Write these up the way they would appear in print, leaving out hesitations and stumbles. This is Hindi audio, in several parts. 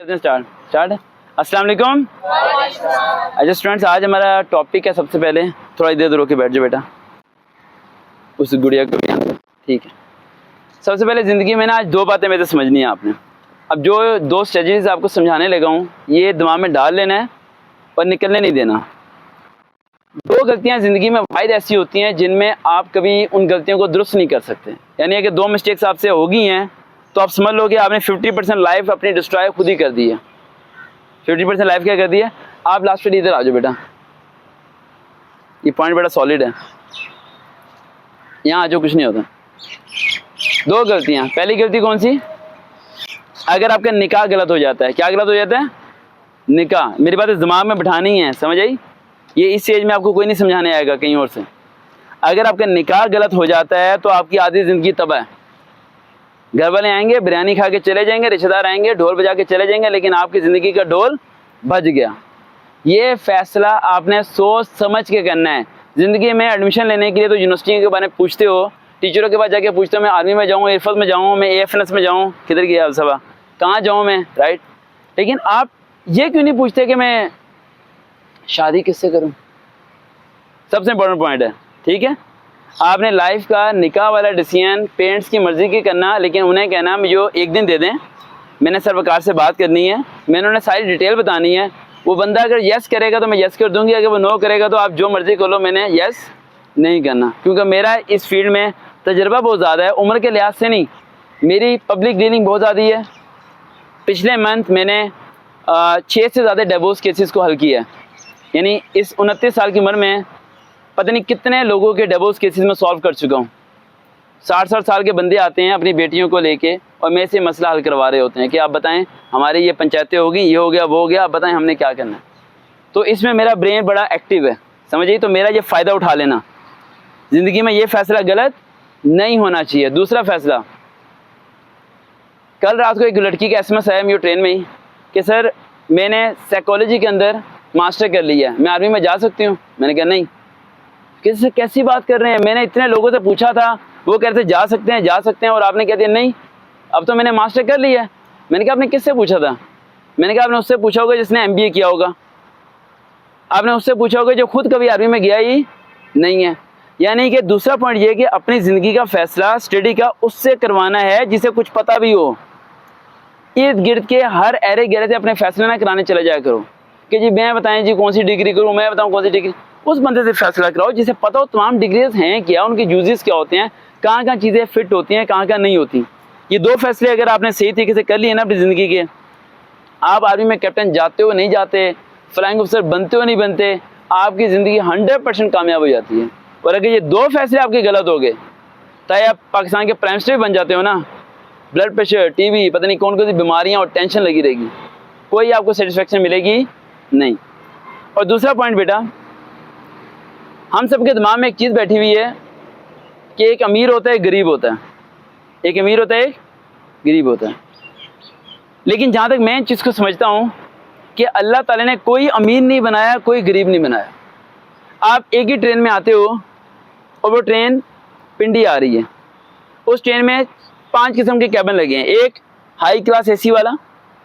स्टार्ट। अस्सलाम वालेकुम। अच्छा स्टूडेंट्स, आज हमारा टॉपिक है, सबसे पहले थोड़ा इधर रोके बैठ जाओ बेटा, उस गुड़िया को, ठीक है। सबसे पहले ज़िंदगी में ना आज दो बातें मेरे से समझनी है आपने। अब जो दो स्ट्रेटजीज आपको समझाने लगा हूँ, ये दिमाग में डाल लेना है और निकलने नहीं देना। दो गलतियाँ ज़िंदगी में वाहिद ऐसी होती हैं जिनमें आप कभी उन गलतियों को दुरुस्त नहीं कर सकते। यानी अगर दो मिस्टेक्स आपसे हो गई हैं तो आप समझ लो कि आपने 50% लाइफ अपनी डिस्ट्रॉय खुद ही कर दी है। 50% लाइफ क्या कर दी है? आप लास्ट पे इधर आ जाओ बेटा, ये पॉइंट बड़ा सॉलिड है, यहाँ आ जाओ, कुछ नहीं होता। दो गलतियाँ, पहली गलती कौन सी? अगर आपका निकाह गलत हो जाता है। क्या गलत हो जाता है? निकाह। मेरी बात दिमाग में बिठानी है, समझ आई? ये इस एज में आपको कोई नहीं समझाने आएगा कहीं और से। अगर आपका निकाह गलत हो जाता है तो आपकी आधी ज़िंदगी तबाह है। घर वाले आएंगे, बिरयानी खा के चले जाएंगे, रिश्तेदार आएंगे, ढोल बजा के चले जाएंगे, लेकिन आपकी ज़िंदगी का ढोल बज गया। ये फैसला आपने सोच समझ के करना है। ज़िंदगी में एडमिशन लेने के लिए तो यूनिवर्सिटी के बारे में पूछते हो, टीचरों के पास जाके पूछते हो, मैं आर्मी में जाऊँ, एयरफोर्स में जाऊँ, मैं AFNS में जाऊँ, किधर गया आप सब, कहाँ जाऊँ मैं, राइट? लेकिन आप ये क्यों नहीं पूछते कि मैं शादी किससे करूँ? सबसे इम्पोर्टेंट पॉइंट है, ठीक है? आपने लाइफ का निकाह वाला डिसीजन पेरेंट्स की मर्ज़ी की करना, लेकिन उन्हें कहना मुझे एक दिन दे दें, मैंने सरकार से बात करनी है, मैंने उन्हें सारी डिटेल बतानी है। वो बंदा अगर येस करेगा तो मैं येस कर दूंगी, अगर वो नो करेगा तो आप जो मर्ज़ी कर लो, मैंने येस नहीं करना, क्योंकि मेरा इस फील्ड में तजर्बा बहुत ज़्यादा है। उम्र के लिहाज से नहीं, मेरी पब्लिक डीलिंग बहुत ज़्यादा है। पिछले मंथ मैंने 6 से ज़्यादा डिवोर्स केसेस को हल किया है। यानी इस 29 साल की उम्र में पता नहीं कितने लोगों के डिवोर्स केसेस में सॉल्व कर चुका हूँ। 60-60 साल के बंदे आते हैं अपनी बेटियों को लेके और मेरे से मसला हल करवा रहे होते हैं कि आप बताएं, हमारी ये पंचायतें होगी, ये हो गया, वो हो गया, आप बताएं हमने क्या करना है। तो इसमें मेरा ब्रेन बड़ा एक्टिव है, समझिए। तो मेरा ये फ़ायदा उठा लेना, ज़िंदगी में ये फ़ैसला गलत नहीं होना चाहिए। दूसरा फ़ैसला, कल रात को एक लड़की का SMS आया मेरे ट्रेन में ही कि सर मैंने साइकोलॉजी के अंदर मास्टर कर लिया है, मैं आर्मी में जा सकती हूँ? मैंने कहा नहीं। किससे कैसी बात कर रहे हैं? मैंने इतने लोगों से पूछा था, वो कहते जा सकते हैं, और आपने कह दिया नहीं, अब तो मैंने मास्टर कर लिया है। मैंने कहा आपने किससे पूछा था? मैंने कहा आपने उससे पूछा होगा जिसने MBA किया होगा, आपने उससे पूछा होगा जो खुद कभी आर्मी में गया ही नहीं है। यानी कि दूसरा पॉइंट ये कि अपनी ज़िंदगी का फैसला स्टडी का उससे करवाना है जिसे कुछ पता भी हो। इर्द गिर्द के हर एरे गहरे से अपने फैसले ना कराने चले जाया करो कि जी मैं बताएं जी कौन सी डिग्री करूँ, मैं बताऊँ कौन सी डिग्री। उस बंदे से फैसला कराओ जिसे पता हो तमाम डिग्रीज हैं क्या, उनके यूजेस क्या होते हैं, कहाँ कहाँ चीज़ें फिट होती हैं, कहाँ कहाँ नहीं होती। ये दो फैसले अगर आपने सही तरीके से कर लिए ना अपनी ज़िंदगी के, आप आर्मी में कैप्टन जाते हो नहीं जाते, फ्लाइंग ऑफिसर बनते हो नहीं बनते, आपकी ज़िंदगी 100% कामयाब हो जाती है। और अगर ये दो फैसले आपके गलत हो गए, चाहे आप पाकिस्तान के प्राइम मिनिस्टर भी बन जाते हो ना, ब्लड प्रेशर, TB, पता नहीं कौन कौन सी बीमारियाँ और टेंशन लगी रहेगी, कोई आपको सेटिस्फेक्शन मिलेगी नहीं। और दूसरा पॉइंट बेटा, हम सबके दिमाग में एक चीज़ बैठी हुई है कि एक अमीर होता है, एक गरीब होता है, एक अमीर होता है, एक गरीब होता है। लेकिन जहाँ तक मैं इस चीज़ को समझता हूँ कि अल्लाह ताला ने कोई अमीर नहीं बनाया, कोई गरीब नहीं बनाया। आप एक ही ट्रेन में आते हो और वो ट्रेन पिंडी आ रही है, उस ट्रेन में 5 किस्म के कैबिन लगे हैं। एक हाई क्लास AC वाला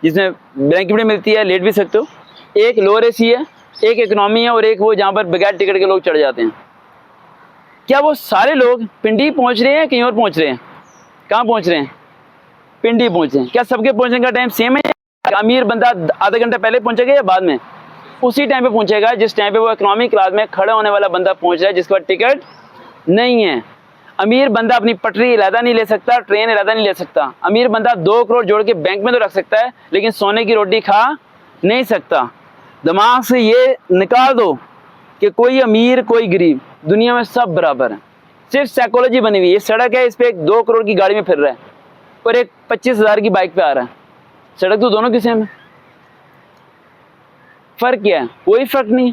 जिसमें ब्लैंकेट मिलती है, लेट भी सकते हो, एक लोअर AC है, एक इकोनॉमी है, और एक वो जहाँ पर बगैर टिकट के लोग चढ़ जाते हैं। क्या वो सारे लोग पिंडी पहुँच रहे हैं, कहीं और पहुँच रहे हैं? कहाँ पहुँच रहे हैं? पिंडी पहुँच रहे हैं। क्या सबके पहुँचने का टाइम सेम है? अमीर बंदा आधा घंटा पहले पहुँचेगा या बाद में? उसी टाइम पे पहुँचेगा जिस टाइम पे वो इकोनॉमी क्लास में खड़े होने वाला बंदा पहुँच रहा है जिसके पास टिकट नहीं है। अमीर बंदा अपनी पटरी अलहदा नहीं ले सकता, ट्रेन अलहदा नहीं ले सकता। अमीर बंदा 2 करोड़ जोड़ के बैंक में तो रख सकता है, लेकिन सोने की रोटी खा नहीं सकता। दिमाग से ये निकाल दो कि कोई अमीर कोई गरीब, दुनिया में सब बराबर है। सिर्फ साइकोलॉजी बनी हुई है। सड़क है, इस पे एक 2 करोड़ की गाड़ी में फिर रहा है और एक 25,000 की बाइक पे आ रहा है। सड़क तो दोनों की सेम है। फ़र्क क्या है? कोई फ़र्क नहीं।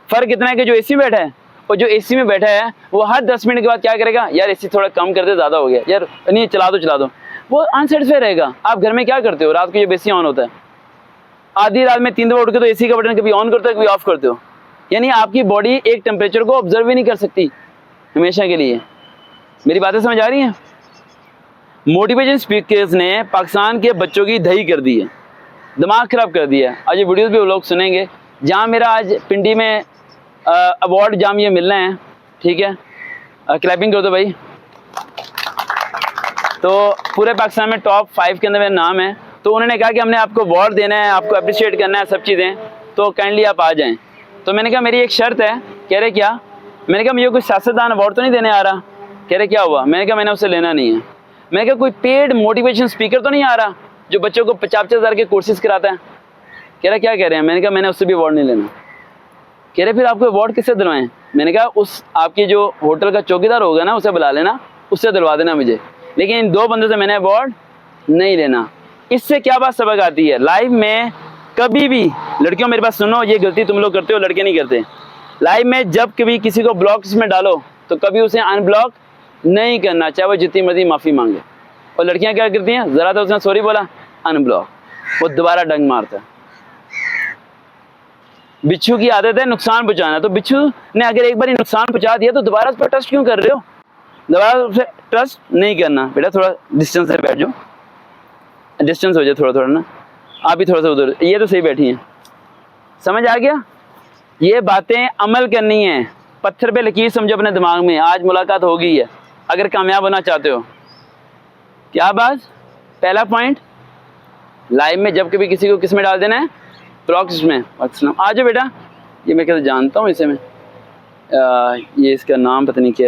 फ़र्क इतना है कि जो AC में बैठा है और जो AC में बैठा है वो हर 10 मिनट के बाद क्या करेगा, यार AC थोड़ा कम कर दे, ज़्यादा हो गया, यार नहीं चला दो। वो अनसेटिस्फाई रहेगा। आप घर में क्या करते हो? रात को जब AC ऑन होता है, आधी रात में 3 दफ़ा उठ के तो AC का बटन कभी ऑन करते हो, कभी ऑफ करते हो। यानी आपकी बॉडी एक टेम्परेचर को ऑब्जर्व ही नहीं कर सकती हमेशा के लिए। मेरी बातें समझ आ रही हैं? मोटिवेशन स्पीकर्स ने पाकिस्तान के बच्चों की दही कर दी है। दिमाग ख़राब कर दिया। आज ये वीडियोस भी वो लोग सुनेंगे। जहाँ मेरा आज पिंडी में अवार्ड जहाँ ये मिल रहे हैं, ठीक है, क्लैपिंग कर दो भाई। तो पूरे पाकिस्तान में टॉप 5 के अंदर मेरा नाम है। तो उन्होंने कहा कि हमने आपको अवार्ड देना है, आपको अप्रिशिएट करना है, सब चीज़ें, तो काइंडली आप आ जाएं। तो मैंने कहा मेरी एक शर्त है। कह रहे क्या? मैंने कहा मुझे कोई सियासतदान अवार्ड तो नहीं देने आ रहा। कह रहे क्या हुआ? मैंने कहा मैंने उससे लेना नहीं है। मैंने कहा कोई पेड मोटिवेशन स्पीकर तो नहीं आ रहा जो बच्चों को 50-50 हज़ार के कोर्सेज कराता है। कह रहा क्या कह रहे हैं? मैंने कहा मैंने उससे भी अवार्ड नहीं लेना। कह रहे फिर आपको अवार्ड किससे दिलवाएं? मैंने कहा उस आपके जो होटल का चौकीदार होगा ना, उसे बुला लेना, उससे दिलवा देना मुझे, लेकिन इन 2 बंदों से मैंने अवार्ड नहीं लेना। इससे क्या बात सबक आती है? लाइफ में कभी भी, लड़कियों मेरे पास सुनो, ये गलती तुम लोग करते हो, लड़के नहीं करते। लाइफ में जब कभी किसी को ब्लॉक में डालो तो कभी उसे अनब्लॉक नहीं करना, चाहे वो जितनी मर्जी माफ़ी मांगे। और लड़कियां क्या करती हैं? ज़रा तो उसने सॉरी बोला, अनब्लॉक, वो दोबारा डंग मारता है। बिच्छू की आदत है नुकसान पहुंचाना, तो बिच्छू ने अगर एक बार नुकसान पहुंचा दिया तो दोबारा उस पर ट्रस्ट क्यों कर रहे हो? दोबारा उस पर ट्रस्ट नहीं करना। बेटा थोड़ा डिस्टेंस से बैठ जाओ, डिस्टेंस हो जाए थोड़ा थोड़ा ना, आप भी थोड़ा सा उधर, ये तो सही बैठी हैं। समझ आ गया? ये बातें अमल करनी है, पत्थर पे लकीर समझो अपने दिमाग में। आज मुलाकात हो गई है, अगर कामयाब होना चाहते हो। क्या बात? पहला पॉइंट, लाइफ में जब कभी किसी को किस में डाल देना है? ब्लॉक्स में। आ जाओ बेटा, ये मैं कैसे जानता हूँ इसे मैं, ये इसका नाम पता नहीं क्या